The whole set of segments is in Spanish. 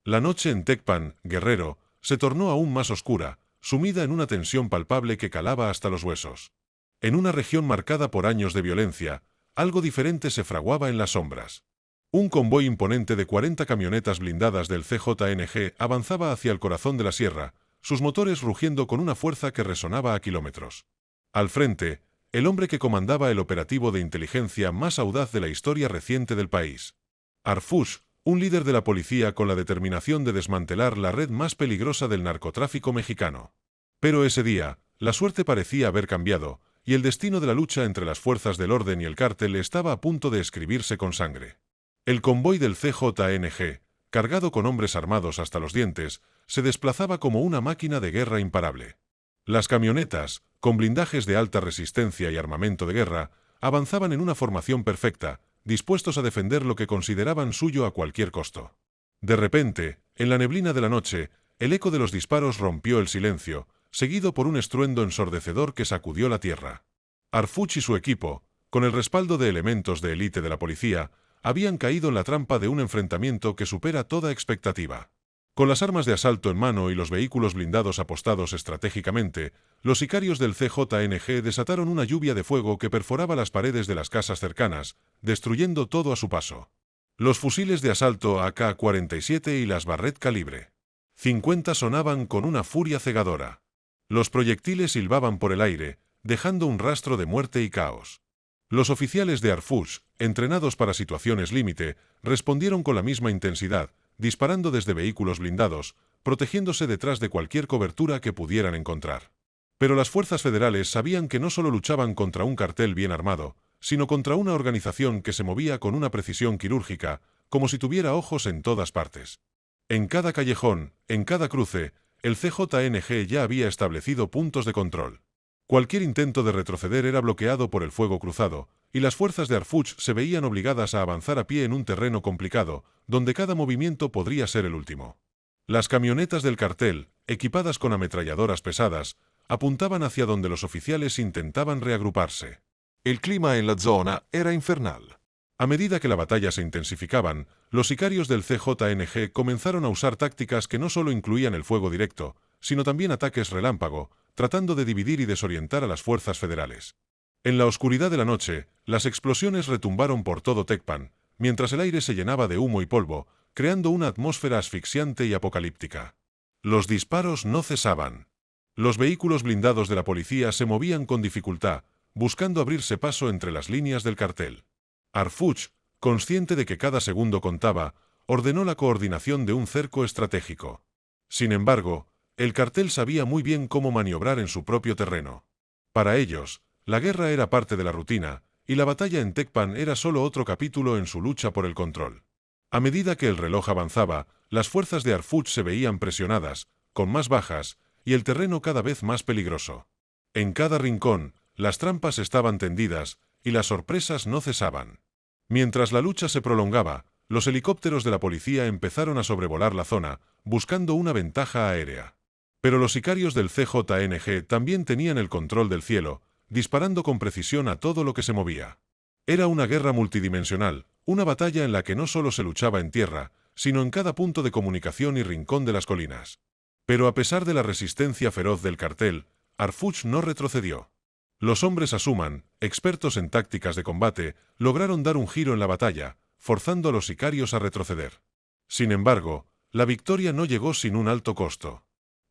La noche en Tecpan, Guerrero, se tornó aún más oscura, sumida en una tensión palpable que calaba hasta los huesos. En una región marcada por años de violencia, algo diferente se fraguaba en las sombras. Un convoy imponente de 40 camionetas blindadas del CJNG avanzaba hacia el corazón de la sierra, sus motores rugiendo con una fuerza que resonaba a kilómetros. Al frente, el hombre que comandaba el operativo de inteligencia más audaz de la historia reciente del país. Arfush, un líder de la policía con la determinación de desmantelar la red más peligrosa del narcotráfico mexicano. Pero ese día, la suerte parecía haber cambiado, y el destino de la lucha entre las fuerzas del orden y el cártel estaba a punto de escribirse con sangre. El convoy del CJNG, cargado con hombres armados hasta los dientes, se desplazaba como una máquina de guerra imparable. Las camionetas, con blindajes de alta resistencia y armamento de guerra, avanzaban en una formación perfecta, dispuestos a defender lo que consideraban suyo a cualquier costo. De repente, en la neblina de la noche, el eco de los disparos rompió el silencio, seguido por un estruendo ensordecedor que sacudió la tierra. Arfush y su equipo, con el respaldo de elementos de élite de la policía, habían caído en la trampa de un enfrentamiento que supera toda expectativa. Con las armas de asalto en mano y los vehículos blindados apostados estratégicamente, los sicarios del CJNG desataron una lluvia de fuego que perforaba las paredes de las casas cercanas, destruyendo todo a su paso. Los fusiles de asalto AK-47 y las Barrett calibre 50 sonaban con una furia cegadora. Los proyectiles silbaban por el aire, dejando un rastro de muerte y caos. Los oficiales de Arfush, entrenados para situaciones límite, respondieron con la misma intensidad, disparando desde vehículos blindados, protegiéndose detrás de cualquier cobertura que pudieran encontrar. Pero las fuerzas federales sabían que no solo luchaban contra un cartel bien armado, sino contra una organización que se movía con una precisión quirúrgica, como si tuviera ojos en todas partes. En cada callejón, en cada cruce, el CJNG ya había establecido puntos de control. Cualquier intento de retroceder era bloqueado por el fuego cruzado, y las fuerzas de Arfush se veían obligadas a avanzar a pie en un terreno complicado, donde cada movimiento podría ser el último. Las camionetas del cartel, equipadas con ametralladoras pesadas, apuntaban hacia donde los oficiales intentaban reagruparse. El clima en la zona era infernal. A medida que la batalla se intensificaban, los sicarios del CJNG comenzaron a usar tácticas que no solo incluían el fuego directo, sino también ataques relámpago, tratando de dividir y desorientar a las fuerzas federales. En la oscuridad de la noche, las explosiones retumbaron por todo Tecpan, mientras el aire se llenaba de humo y polvo, creando una atmósfera asfixiante y apocalíptica. Los disparos no cesaban. Los vehículos blindados de la policía se movían con dificultad, buscando abrirse paso entre las líneas del cartel. Arfush, consciente de que cada segundo contaba, ordenó la coordinación de un cerco estratégico. Sin embargo, el cartel sabía muy bien cómo maniobrar en su propio terreno. Para ellos, la guerra era parte de la rutina, y la batalla en Tecpan era solo otro capítulo en su lucha por el control. A medida que el reloj avanzaba, las fuerzas de Arfush se veían presionadas, con más bajas, y el terreno cada vez más peligroso. En cada rincón, las trampas estaban tendidas, y las sorpresas no cesaban. Mientras la lucha se prolongaba, los helicópteros de la policía empezaron a sobrevolar la zona, buscando una ventaja aérea. Pero los sicarios del CJNG también tenían el control del cielo, disparando con precisión a todo lo que se movía. Era una guerra multidimensional, una batalla en la que no solo se luchaba en tierra, sino en cada punto de comunicación y rincón de las colinas. Pero a pesar de la resistencia feroz del cartel, Arfush no retrocedió. Los hombres Asuman, expertos en tácticas de combate, lograron dar un giro en la batalla, forzando a los sicarios a retroceder. Sin embargo, la victoria no llegó sin un alto costo.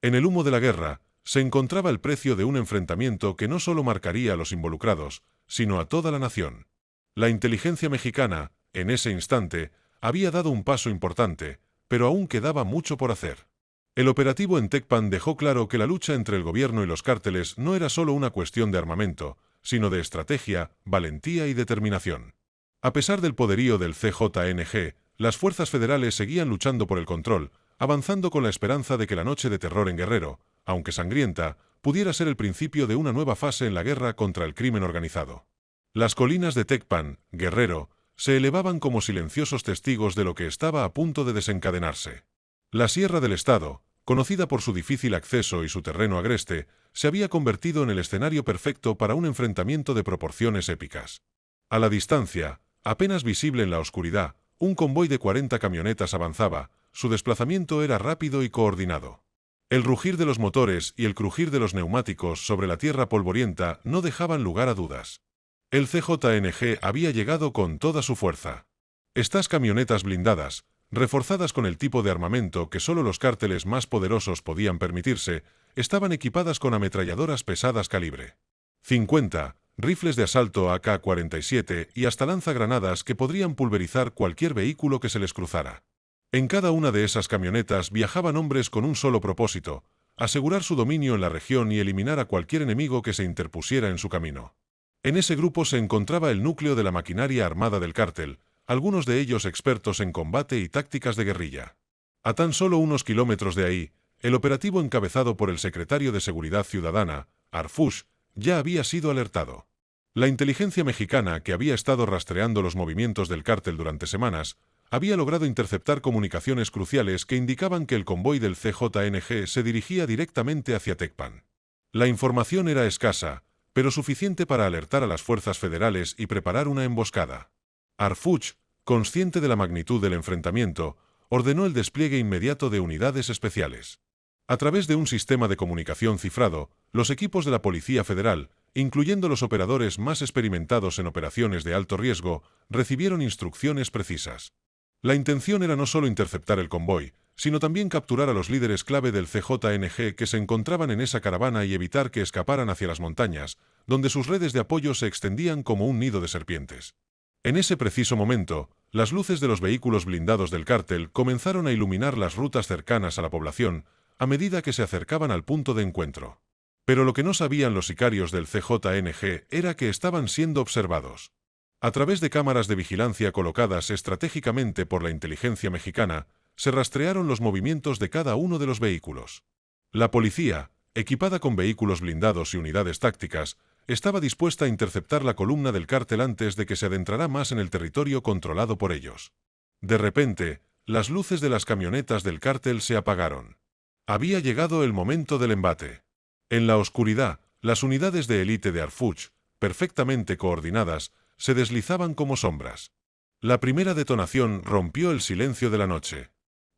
En el humo de la guerra, se encontraba el precio de un enfrentamiento que no solo marcaría a los involucrados, sino a toda la nación. La inteligencia mexicana, en ese instante, había dado un paso importante, pero aún quedaba mucho por hacer. El operativo en Tecpan dejó claro que la lucha entre el gobierno y los cárteles no era solo una cuestión de armamento, sino de estrategia, valentía y determinación. A pesar del poderío del CJNG, las fuerzas federales seguían luchando por el control, avanzando con la esperanza de que la noche de terror en Guerrero, aunque sangrienta, pudiera ser el principio de una nueva fase en la guerra contra el crimen organizado. Las colinas de Tecpan, Guerrero, se elevaban como silenciosos testigos de lo que estaba a punto de desencadenarse. La Sierra del Estado, conocida por su difícil acceso y su terreno agreste, se había convertido en el escenario perfecto para un enfrentamiento de proporciones épicas. A la distancia, apenas visible en la oscuridad, un convoy de 40 camionetas avanzaba, su desplazamiento era rápido y coordinado. El rugir de los motores y el crujir de los neumáticos sobre la tierra polvorienta no dejaban lugar a dudas. El CJNG había llegado con toda su fuerza. Estas camionetas blindadas, reforzadas con el tipo de armamento que solo los cárteles más poderosos podían permitirse, estaban equipadas con ametralladoras pesadas calibre 50, rifles de asalto AK-47 y hasta lanzagranadas que podrían pulverizar cualquier vehículo que se les cruzara. En cada una de esas camionetas viajaban hombres con un solo propósito: asegurar su dominio en la región y eliminar a cualquier enemigo que se interpusiera en su camino. En ese grupo se encontraba el núcleo de la maquinaria armada del cártel, algunos de ellos expertos en combate y tácticas de guerrilla. A tan solo unos kilómetros de ahí, el operativo encabezado por el secretario de Seguridad Ciudadana, Arfush, ya había sido alertado. La inteligencia mexicana, que había estado rastreando los movimientos del cártel durante semanas, había logrado interceptar comunicaciones cruciales que indicaban que el convoy del CJNG se dirigía directamente hacia Tecpan. La información era escasa, pero suficiente para alertar a las fuerzas federales y preparar una emboscada. Arfush, consciente de la magnitud del enfrentamiento, ordenó el despliegue inmediato de unidades especiales. A través de un sistema de comunicación cifrado, los equipos de la Policía Federal, incluyendo los operadores más experimentados en operaciones de alto riesgo, recibieron instrucciones precisas. La intención era no solo interceptar el convoy, sino también capturar a los líderes clave del CJNG que se encontraban en esa caravana y evitar que escaparan hacia las montañas, donde sus redes de apoyo se extendían como un nido de serpientes. En ese preciso momento, las luces de los vehículos blindados del cártel comenzaron a iluminar las rutas cercanas a la población a medida que se acercaban al punto de encuentro. Pero lo que no sabían los sicarios del CJNG era que estaban siendo observados. A través de cámaras de vigilancia colocadas estratégicamente por la inteligencia mexicana, se rastrearon los movimientos de cada uno de los vehículos. La policía, equipada con vehículos blindados y unidades tácticas, estaba dispuesta a interceptar la columna del cártel antes de que se adentrara más en el territorio controlado por ellos. De repente, las luces de las camionetas del cártel se apagaron. Había llegado el momento del embate. En la oscuridad, las unidades de élite de Arfush, perfectamente coordinadas, se deslizaban como sombras. La primera detonación rompió el silencio de la noche.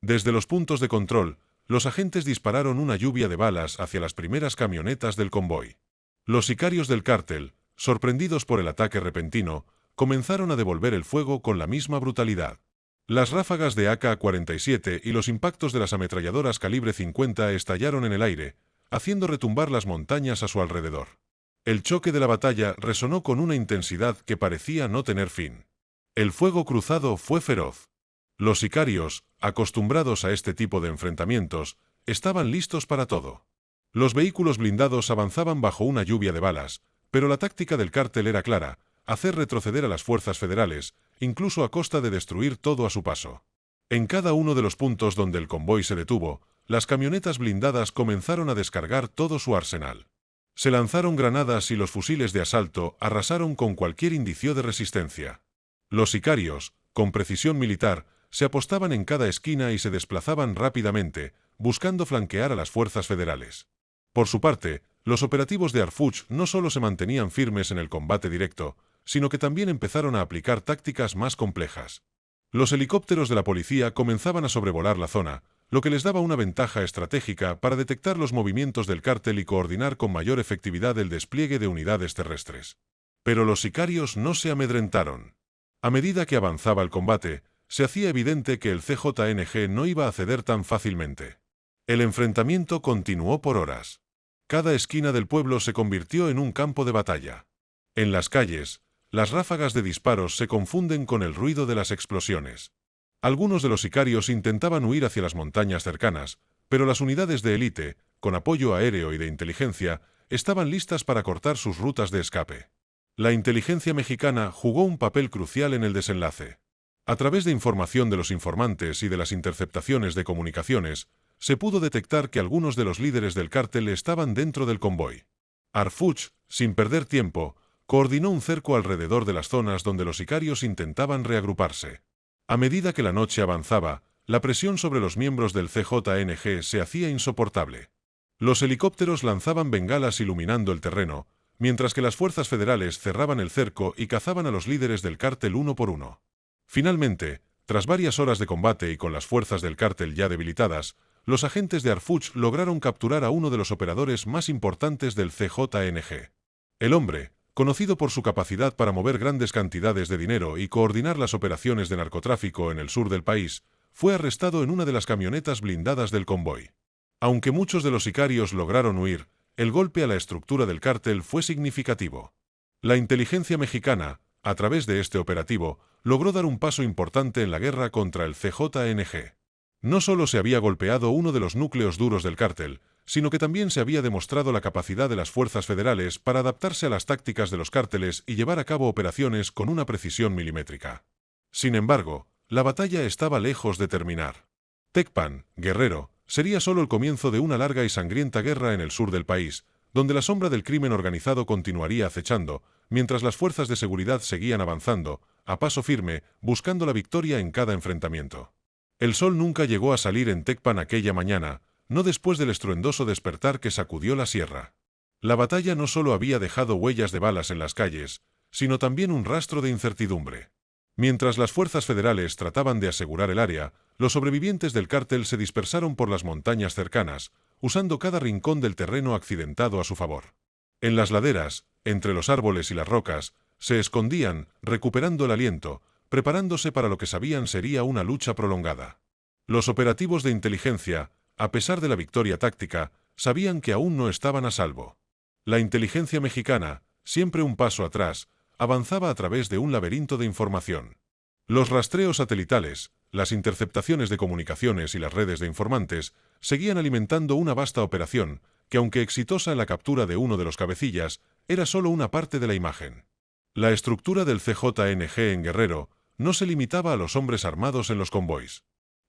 Desde los puntos de control, los agentes dispararon una lluvia de balas hacia las primeras camionetas del convoy. Los sicarios del cártel, sorprendidos por el ataque repentino, comenzaron a devolver el fuego con la misma brutalidad. Las ráfagas de AK-47 y los impactos de las ametralladoras calibre 50 estallaron en el aire, haciendo retumbar las montañas a su alrededor. El choque de la batalla resonó con una intensidad que parecía no tener fin. El fuego cruzado fue feroz. Los sicarios, acostumbrados a este tipo de enfrentamientos, estaban listos para todo. Los vehículos blindados avanzaban bajo una lluvia de balas, pero la táctica del cártel era clara: hacer retroceder a las fuerzas federales, incluso a costa de destruir todo a su paso. En cada uno de los puntos donde el convoy se detuvo, las camionetas blindadas comenzaron a descargar todo su arsenal. Se lanzaron granadas y los fusiles de asalto arrasaron con cualquier indicio de resistencia. Los sicarios, con precisión militar, se apostaban en cada esquina y se desplazaban rápidamente, buscando flanquear a las fuerzas federales. Por su parte, los operativos de Arfush no solo se mantenían firmes en el combate directo, sino que también empezaron a aplicar tácticas más complejas. Los helicópteros de la policía comenzaban a sobrevolar la zona, lo que les daba una ventaja estratégica para detectar los movimientos del cártel y coordinar con mayor efectividad el despliegue de unidades terrestres. Pero los sicarios no se amedrentaron. A medida que avanzaba el combate, se hacía evidente que el CJNG no iba a ceder tan fácilmente. El enfrentamiento continuó por horas. Cada esquina del pueblo se convirtió en un campo de batalla. En las calles, las ráfagas de disparos se confunden con el ruido de las explosiones. Algunos de los sicarios intentaban huir hacia las montañas cercanas, pero las unidades de élite, con apoyo aéreo y de inteligencia, estaban listas para cortar sus rutas de escape. La inteligencia mexicana jugó un papel crucial en el desenlace. A través de información de los informantes y de las interceptaciones de comunicaciones, se pudo detectar que algunos de los líderes del cártel estaban dentro del convoy. Arfush, sin perder tiempo, coordinó un cerco alrededor de las zonas donde los sicarios intentaban reagruparse. A medida que la noche avanzaba, la presión sobre los miembros del CJNG se hacía insoportable. Los helicópteros lanzaban bengalas iluminando el terreno, mientras que las fuerzas federales cerraban el cerco y cazaban a los líderes del cártel uno por uno. Finalmente, Tras varias horas de combate y con las fuerzas del cártel ya debilitadas, los agentes de Arfuch lograron capturar a uno de los operadores más importantes del CJNG. El hombre, conocido por su capacidad para mover grandes cantidades de dinero y coordinar las operaciones de narcotráfico en el sur del país, fue arrestado en una de las camionetas blindadas del convoy. Aunque muchos de los sicarios lograron huir, el golpe a la estructura del cártel fue significativo. La inteligencia mexicana, a través de este operativo, logró dar un paso importante en la guerra contra el CJNG. No solo se había golpeado uno de los núcleos duros del cártel, sino que también se había demostrado la capacidad de las fuerzas federales para adaptarse a las tácticas de los cárteles y llevar a cabo operaciones con una precisión milimétrica. Sin embargo, la batalla estaba lejos de terminar. Tecpan, Guerrero, sería solo el comienzo de una larga y sangrienta guerra en el sur del país, donde la sombra del crimen organizado continuaría acechando, mientras las fuerzas de seguridad seguían avanzando, a paso firme, buscando la victoria en cada enfrentamiento. El sol nunca llegó a salir en Tecpan aquella mañana, no después del estruendoso despertar que sacudió la sierra. La batalla no solo había dejado huellas de balas en las calles, sino también un rastro de incertidumbre. Mientras las fuerzas federales trataban de asegurar el área, los sobrevivientes del cártel se dispersaron por las montañas cercanas, usando cada rincón del terreno accidentado a su favor. En las laderas, entre los árboles y las rocas, se escondían, recuperando el aliento, preparándose para lo que sabían sería una lucha prolongada. Los operativos de inteligencia, a pesar de la victoria táctica, sabían que aún no estaban a salvo. La inteligencia mexicana, siempre un paso atrás, avanzaba a través de un laberinto de información. Los rastreos satelitales, las interceptaciones de comunicaciones y las redes de informantes seguían alimentando una vasta operación que, aunque exitosa en la captura de uno de los cabecillas, era solo una parte de la imagen. La estructura del CJNG en Guerrero no se limitaba a los hombres armados en los convoys.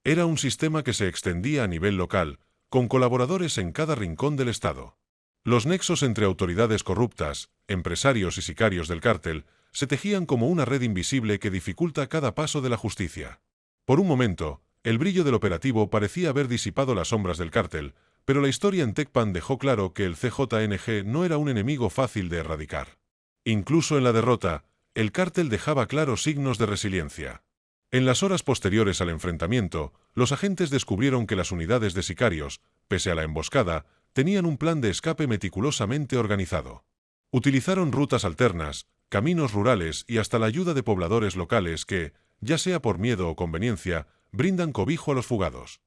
Era un sistema que se extendía a nivel local, con colaboradores en cada rincón del estado. Los nexos entre autoridades corruptas, empresarios y sicarios del cártel se tejían como una red invisible que dificulta cada paso de la justicia. Por un momento, el brillo del operativo parecía haber disipado las sombras del cártel, pero la historia en Tecpan dejó claro que el CJNG no era un enemigo fácil de erradicar. Incluso en la derrota, el cártel dejaba claros signos de resiliencia. En las horas posteriores al enfrentamiento, los agentes descubrieron que las unidades de sicarios, pese a la emboscada, tenían un plan de escape meticulosamente organizado. Utilizaron rutas alternas, caminos rurales y hasta la ayuda de pobladores locales que, ya sea por miedo o conveniencia, brindan cobijo a los fugados.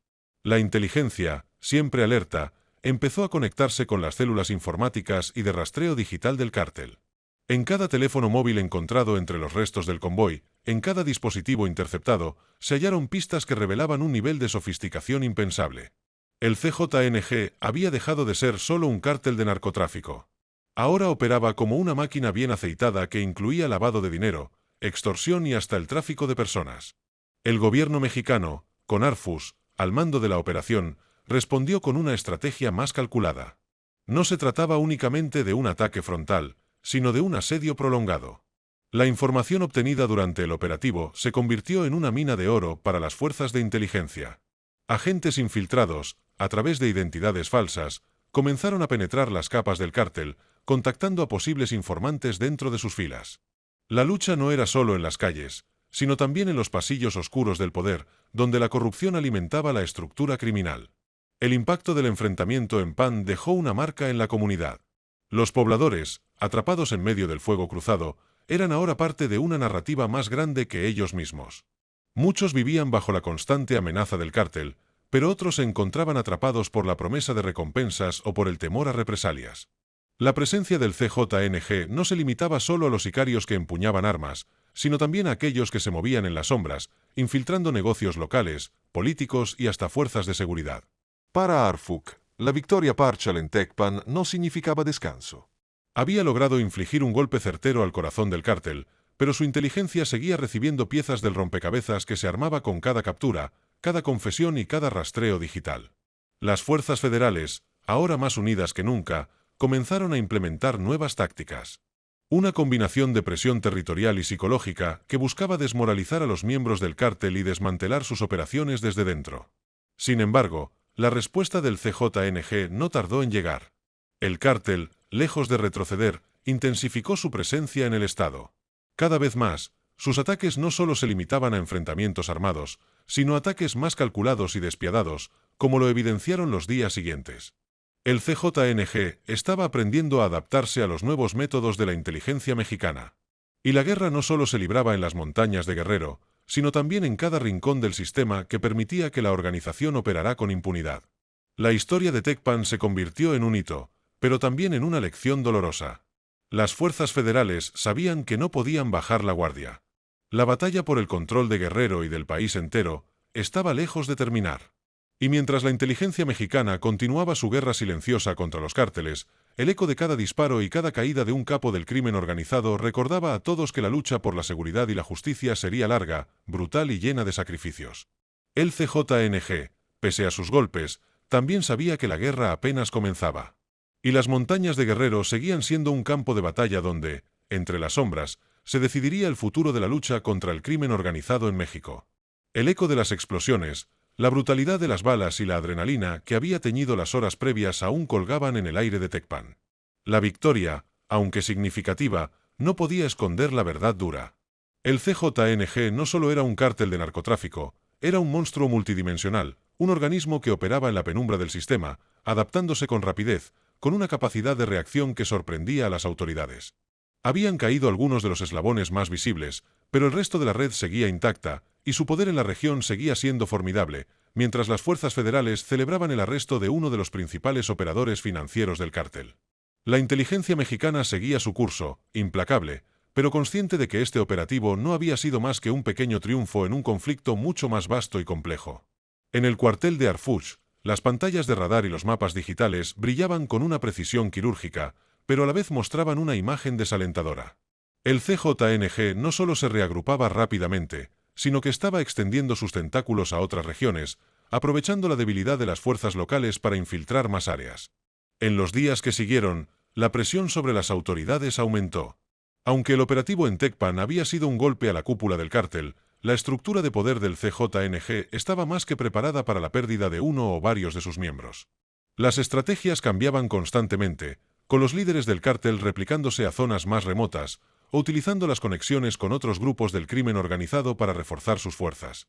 La inteligencia, siempre alerta, empezó a conectarse con las células informáticas y de rastreo digital del cártel. En cada teléfono móvil encontrado entre los restos del convoy, en cada dispositivo interceptado, se hallaron pistas que revelaban un nivel de sofisticación impensable. El CJNG había dejado de ser solo un cártel de narcotráfico. Ahora operaba como una máquina bien aceitada que incluía lavado de dinero, extorsión y hasta el tráfico de personas. El gobierno mexicano, con Arfuch al mando de la operación, respondió con una estrategia más calculada. No se trataba únicamente de un ataque frontal, sino de un asedio prolongado. La información obtenida durante el operativo se convirtió en una mina de oro para las fuerzas de inteligencia. Agentes infiltrados, a través de identidades falsas, comenzaron a penetrar las capas del cártel, contactando a posibles informantes dentro de sus filas. La lucha no era solo en las calles, sino también en los pasillos oscuros del poder, donde la corrupción alimentaba la estructura criminal. El impacto del enfrentamiento en Pan dejó una marca en la comunidad. Los pobladores, atrapados en medio del fuego cruzado, eran ahora parte de una narrativa más grande que ellos mismos. Muchos vivían bajo la constante amenaza del cártel, pero otros se encontraban atrapados por la promesa de recompensas o por el temor a represalias. La presencia del CJNG no se limitaba solo a los sicarios que empuñaban armas, sino también a aquellos que se movían en las sombras, infiltrando negocios locales, políticos y hasta fuerzas de seguridad. Para Arfuch, la victoria parcial en Tecpan no significaba descanso. Había logrado infligir un golpe certero al corazón del cártel, pero su inteligencia seguía recibiendo piezas del rompecabezas que se armaba con cada captura, cada confesión y cada rastreo digital. Las fuerzas federales, ahora más unidas que nunca, comenzaron a implementar nuevas tácticas. Una combinación de presión territorial y psicológica que buscaba desmoralizar a los miembros del cártel y desmantelar sus operaciones desde dentro. Sin embargo, la respuesta del CJNG no tardó en llegar. El cártel, lejos de retroceder, intensificó su presencia en el estado. Cada vez más, sus ataques no solo se limitaban a enfrentamientos armados, sino ataques más calculados y despiadados, como lo evidenciaron los días siguientes. El CJNG estaba aprendiendo a adaptarse a los nuevos métodos de la inteligencia mexicana. Y la guerra no solo se libraba en las montañas de Guerrero, sino también en cada rincón del sistema que permitía que la organización operara con impunidad. La historia de Tecpan se convirtió en un hito, pero también en una lección dolorosa. Las fuerzas federales sabían que no podían bajar la guardia. La batalla por el control de Guerrero y del país entero estaba lejos de terminar. Y mientras la inteligencia mexicana continuaba su guerra silenciosa contra los cárteles, el eco de cada disparo y cada caída de un capo del crimen organizado recordaba a todos que la lucha por la seguridad y la justicia sería larga, brutal y llena de sacrificios. El CJNG, pese a sus golpes, también sabía que la guerra apenas comenzaba. Y las montañas de Guerrero seguían siendo un campo de batalla donde, entre las sombras, se decidiría el futuro de la lucha contra el crimen organizado en México. El eco de las explosiones, la brutalidad de las balas y la adrenalina que había teñido las horas previas aún colgaban en el aire de Tecpan. La victoria, aunque significativa, no podía esconder la verdad dura. El CJNG no solo era un cártel de narcotráfico, era un monstruo multidimensional, un organismo que operaba en la penumbra del sistema, adaptándose con rapidez, con una capacidad de reacción que sorprendía a las autoridades. Habían caído algunos de los eslabones más visibles, pero el resto de la red seguía intacta, y su poder en la región seguía siendo formidable, mientras las fuerzas federales celebraban el arresto de uno de los principales operadores financieros del cártel. La inteligencia mexicana seguía su curso, implacable, pero consciente de que este operativo no había sido más que un pequeño triunfo en un conflicto mucho más vasto y complejo. En el cuartel de Arfuch, las pantallas de radar y los mapas digitales brillaban con una precisión quirúrgica, pero a la vez mostraban una imagen desalentadora. El CJNG no solo se reagrupaba rápidamente, sino que estaba extendiendo sus tentáculos a otras regiones, aprovechando la debilidad de las fuerzas locales para infiltrar más áreas. En los días que siguieron, la presión sobre las autoridades aumentó. Aunque el operativo en Tecpan había sido un golpe a la cúpula del cártel, la estructura de poder del CJNG estaba más que preparada para la pérdida de uno o varios de sus miembros. Las estrategias cambiaban constantemente, con los líderes del cártel replicándose a zonas más remotas, o utilizando las conexiones con otros grupos del crimen organizado para reforzar sus fuerzas.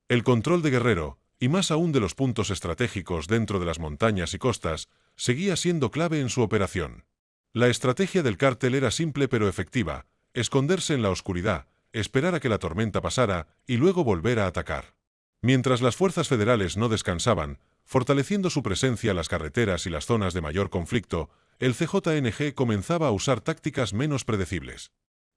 El control de Guerrero, y más aún de los puntos estratégicos dentro de las montañas y costas, seguía siendo clave en su operación. La estrategia del cártel era simple pero efectiva: esconderse en la oscuridad, esperar a que la tormenta pasara y luego volver a atacar. Mientras las fuerzas federales no descansaban, fortaleciendo su presencia en las carreteras y las zonas de mayor conflicto, el CJNG comenzaba a usar tácticas menos predecibles.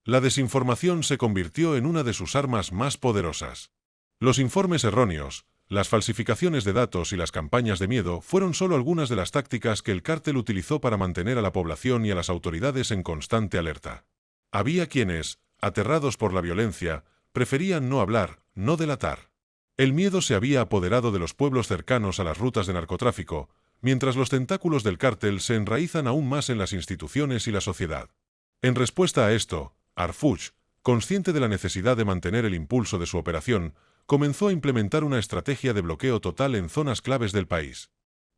La desinformación se convirtió en una de sus armas más poderosas. Los informes erróneos, las falsificaciones de datos y las campañas de miedo fueron solo algunas de las tácticas que el cártel utilizó para mantener a la población y a las autoridades en constante alerta. Había quienes, aterrados por la violencia, preferían no hablar, no delatar. El miedo se había apoderado de los pueblos cercanos a las rutas de narcotráfico, mientras los tentáculos del cártel se enraizan aún más en las instituciones y la sociedad. En respuesta a esto, Arfuch, consciente de la necesidad de mantener el impulso de su operación, comenzó a implementar una estrategia de bloqueo total en zonas claves del país.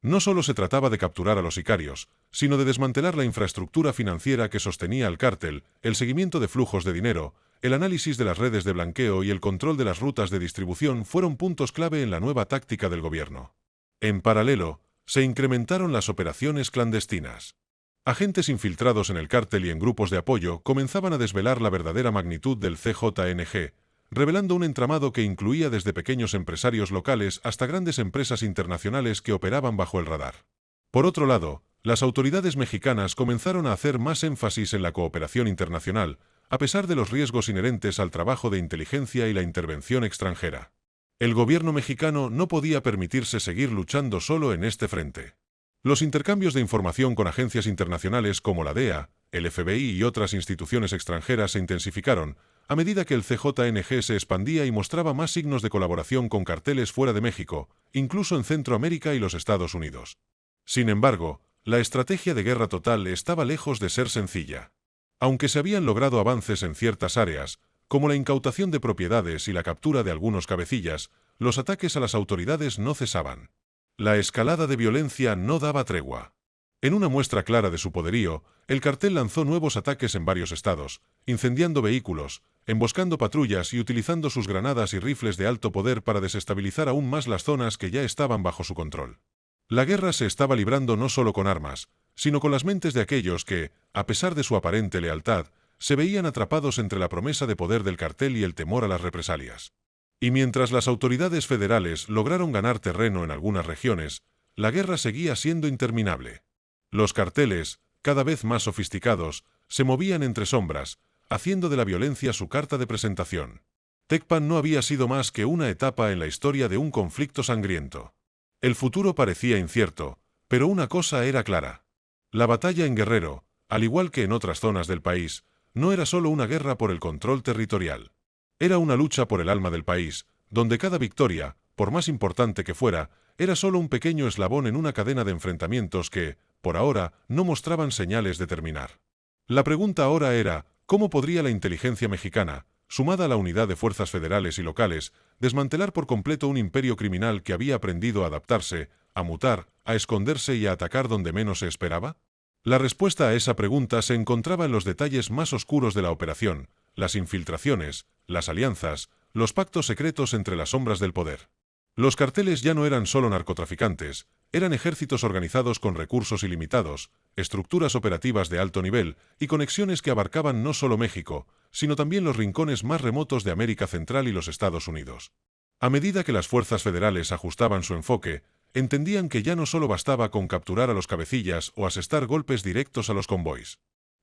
No solo se trataba de capturar a los sicarios, sino de desmantelar la infraestructura financiera que sostenía al cártel, el seguimiento de flujos de dinero, el análisis de las redes de blanqueo y el control de las rutas de distribución fueron puntos clave en la nueva táctica del gobierno. En paralelo, se incrementaron las operaciones clandestinas. Agentes infiltrados en el cártel y en grupos de apoyo comenzaban a desvelar la verdadera magnitud del CJNG, revelando un entramado que incluía desde pequeños empresarios locales hasta grandes empresas internacionales que operaban bajo el radar. Por otro lado, las autoridades mexicanas comenzaron a hacer más énfasis en la cooperación internacional, a pesar de los riesgos inherentes al trabajo de inteligencia y la intervención extranjera. El gobierno mexicano no podía permitirse seguir luchando solo en este frente. Los intercambios de información con agencias internacionales como la DEA, el FBI y otras instituciones extranjeras se intensificaron, a medida que el CJNG se expandía y mostraba más signos de colaboración con carteles fuera de México, incluso en Centroamérica y los Estados Unidos. Sin embargo, la estrategia de guerra total estaba lejos de ser sencilla. Aunque se habían logrado avances en ciertas áreas, como la incautación de propiedades y la captura de algunos cabecillas, los ataques a las autoridades no cesaban. La escalada de violencia no daba tregua. En una muestra clara de su poderío, el cartel lanzó nuevos ataques en varios estados, incendiando vehículos, emboscando patrullas y utilizando sus granadas y rifles de alto poder para desestabilizar aún más las zonas que ya estaban bajo su control. La guerra se estaba librando no solo con armas, sino con las mentes de aquellos que, a pesar de su aparente lealtad, se veían atrapados entre la promesa de poder del cartel y el temor a las represalias. Y mientras las autoridades federales lograron ganar terreno en algunas regiones, la guerra seguía siendo interminable. Los carteles, cada vez más sofisticados, se movían entre sombras, haciendo de la violencia su carta de presentación. Tecpan no había sido más que una etapa en la historia de un conflicto sangriento. El futuro parecía incierto, pero una cosa era clara. La batalla en Guerrero, al igual que en otras zonas del país, no era solo una guerra por el control territorial. Era una lucha por el alma del país, donde cada victoria, por más importante que fuera, era solo un pequeño eslabón en una cadena de enfrentamientos que, por ahora, no mostraban señales de terminar. La pregunta ahora era, ¿cómo podría la inteligencia mexicana, sumada a la unidad de fuerzas federales y locales, desmantelar por completo un imperio criminal que había aprendido a adaptarse, a mutar, a esconderse y a atacar donde menos se esperaba? La respuesta a esa pregunta se encontraba en los detalles más oscuros de la operación, las infiltraciones, las alianzas, los pactos secretos entre las sombras del poder. Los carteles ya no eran solo narcotraficantes, eran ejércitos organizados con recursos ilimitados, estructuras operativas de alto nivel y conexiones que abarcaban no solo México, sino también los rincones más remotos de América Central y los Estados Unidos. A medida que las fuerzas federales ajustaban su enfoque, entendían que ya no solo bastaba con capturar a los cabecillas o asestar golpes directos a los convoys.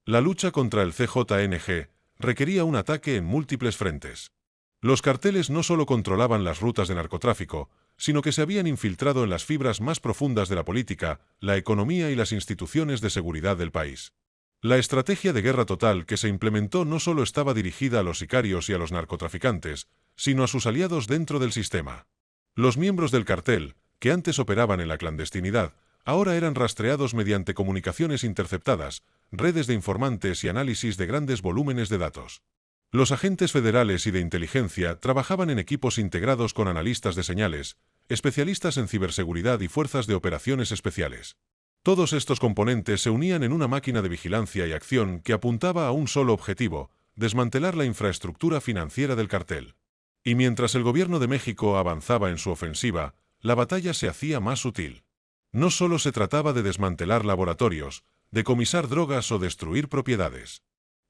La lucha contra el CJNG requería un ataque en múltiples frentes. Los carteles no solo controlaban las rutas de narcotráfico, sino que se habían infiltrado en las fibras más profundas de la política, la economía y las instituciones de seguridad del país. La estrategia de guerra total que se implementó no solo estaba dirigida a los sicarios y a los narcotraficantes, sino a sus aliados dentro del sistema. Los miembros del cartel, que antes operaban en la clandestinidad, ahora eran rastreados mediante comunicaciones interceptadas, redes de informantes y análisis de grandes volúmenes de datos. Los agentes federales y de inteligencia trabajaban en equipos integrados con analistas de señales, especialistas en ciberseguridad y fuerzas de operaciones especiales. Todos estos componentes se unían en una máquina de vigilancia y acción que apuntaba a un solo objetivo: desmantelar la infraestructura financiera del cartel. Y mientras el gobierno de México avanzaba en su ofensiva, la batalla se hacía más sutil. No solo se trataba de desmantelar laboratorios, decomisar drogas o destruir propiedades.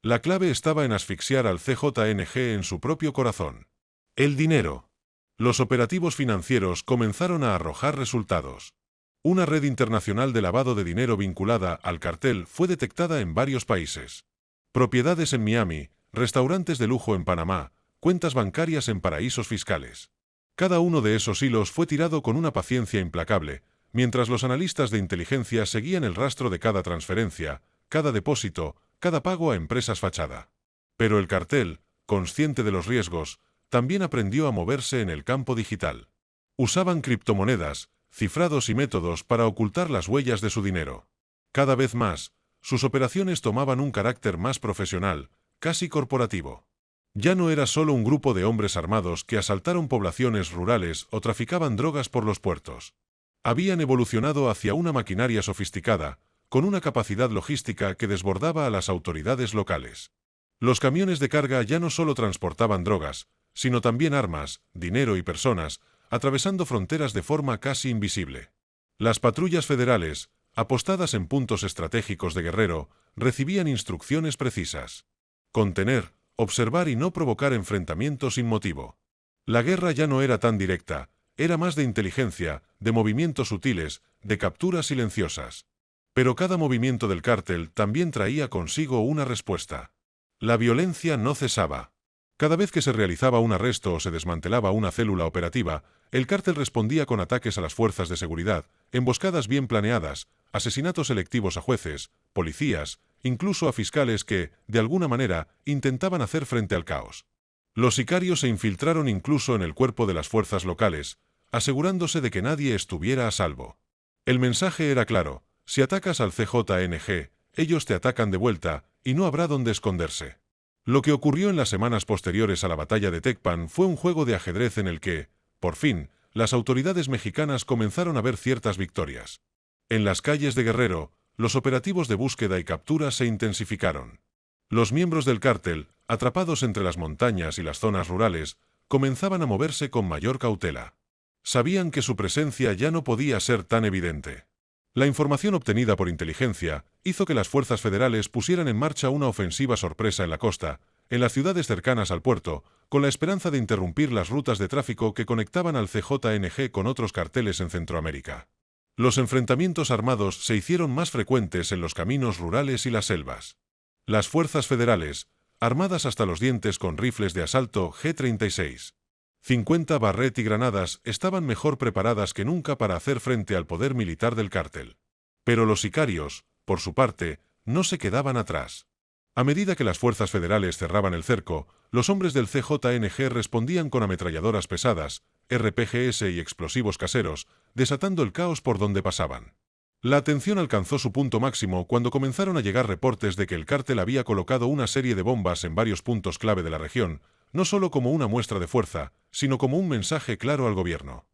La clave estaba en asfixiar al CJNG en su propio corazón. El dinero. Los operativos financieros comenzaron a arrojar resultados. Una red internacional de lavado de dinero vinculada al cartel fue detectada en varios países. Propiedades en Miami, restaurantes de lujo en Panamá, cuentas bancarias en paraísos fiscales. Cada uno de esos hilos fue tirado con una paciencia implacable, mientras los analistas de inteligencia seguían el rastro de cada transferencia, cada depósito, cada pago a empresas fachada. Pero el cartel, consciente de los riesgos, también aprendió a moverse en el campo digital. Usaban criptomonedas, cifrados y métodos para ocultar las huellas de su dinero. Cada vez más, sus operaciones tomaban un carácter más profesional, casi corporativo. Ya no era solo un grupo de hombres armados que asaltaron poblaciones rurales o traficaban drogas por los puertos. Habían evolucionado hacia una maquinaria sofisticada, con una capacidad logística que desbordaba a las autoridades locales. Los camiones de carga ya no solo transportaban drogas, sino también armas, dinero y personas, atravesando fronteras de forma casi invisible. Las patrullas federales, apostadas en puntos estratégicos de Guerrero, recibían instrucciones precisas: contener, observar y no provocar enfrentamientos sin motivo. La guerra ya no era tan directa, era más de inteligencia, de movimientos sutiles, de capturas silenciosas. Pero cada movimiento del cártel también traía consigo una respuesta. La violencia no cesaba. Cada vez que se realizaba un arresto o se desmantelaba una célula operativa, el cártel respondía con ataques a las fuerzas de seguridad, emboscadas bien planeadas, asesinatos selectivos a jueces, policías, incluso a fiscales que, de alguna manera, intentaban hacer frente al caos. Los sicarios se infiltraron incluso en el cuerpo de las fuerzas locales, asegurándose de que nadie estuviera a salvo. El mensaje era claro: si atacas al CJNG, ellos te atacan de vuelta, y no habrá donde esconderse. Lo que ocurrió en las semanas posteriores a la batalla de Tecpan fue un juego de ajedrez en el que, por fin, las autoridades mexicanas comenzaron a ver ciertas victorias. En las calles de Guerrero, los operativos de búsqueda y captura se intensificaron. Los miembros del cártel, atrapados entre las montañas y las zonas rurales, comenzaban a moverse con mayor cautela. Sabían que su presencia ya no podía ser tan evidente. La información obtenida por inteligencia hizo que las fuerzas federales pusieran en marcha una ofensiva sorpresa en la costa, en las ciudades cercanas al puerto, con la esperanza de interrumpir las rutas de tráfico que conectaban al CJNG con otros carteles en Centroamérica. Los enfrentamientos armados se hicieron más frecuentes en los caminos rurales y las selvas. Las fuerzas federales, armadas hasta los dientes con rifles de asalto G-36, 50 Barrett y granadas, estaban mejor preparadas que nunca para hacer frente al poder militar del cártel. Pero los sicarios, por su parte, no se quedaban atrás. A medida que las fuerzas federales cerraban el cerco, los hombres del CJNG respondían con ametralladoras pesadas, RPGs y explosivos caseros, desatando el caos por donde pasaban. La atención alcanzó su punto máximo cuando comenzaron a llegar reportes de que el cártel había colocado una serie de bombas en varios puntos clave de la región, no solo como una muestra de fuerza, sino como un mensaje claro al gobierno.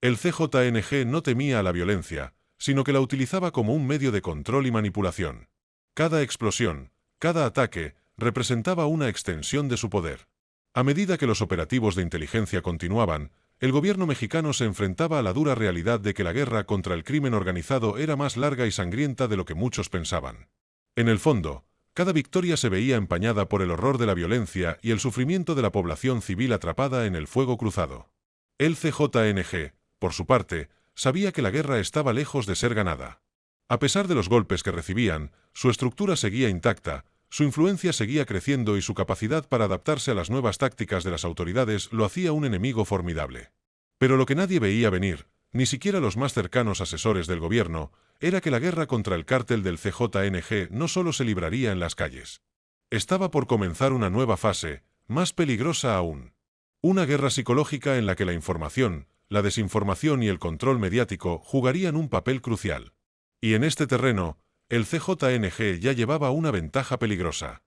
El CJNG no temía a la violencia, sino que la utilizaba como un medio de control y manipulación. Cada explosión, cada ataque, representaba una extensión de su poder. A medida que los operativos de inteligencia continuaban, el gobierno mexicano se enfrentaba a la dura realidad de que la guerra contra el crimen organizado era más larga y sangrienta de lo que muchos pensaban. En el fondo, cada victoria se veía empañada por el horror de la violencia y el sufrimiento de la población civil atrapada en el fuego cruzado. El CJNG, por su parte, sabía que la guerra estaba lejos de ser ganada. A pesar de los golpes que recibían, su estructura seguía intacta, su influencia seguía creciendo y su capacidad para adaptarse a las nuevas tácticas de las autoridades lo hacía un enemigo formidable. Pero lo que nadie veía venir, ni siquiera los más cercanos asesores del gobierno, era que la guerra contra el cártel del CJNG no solo se libraría en las calles. Estaba por comenzar una nueva fase, más peligrosa aún. Una guerra psicológica en la que la información, la desinformación y el control mediático jugarían un papel crucial. Y en este terreno, el CJNG ya llevaba una ventaja peligrosa.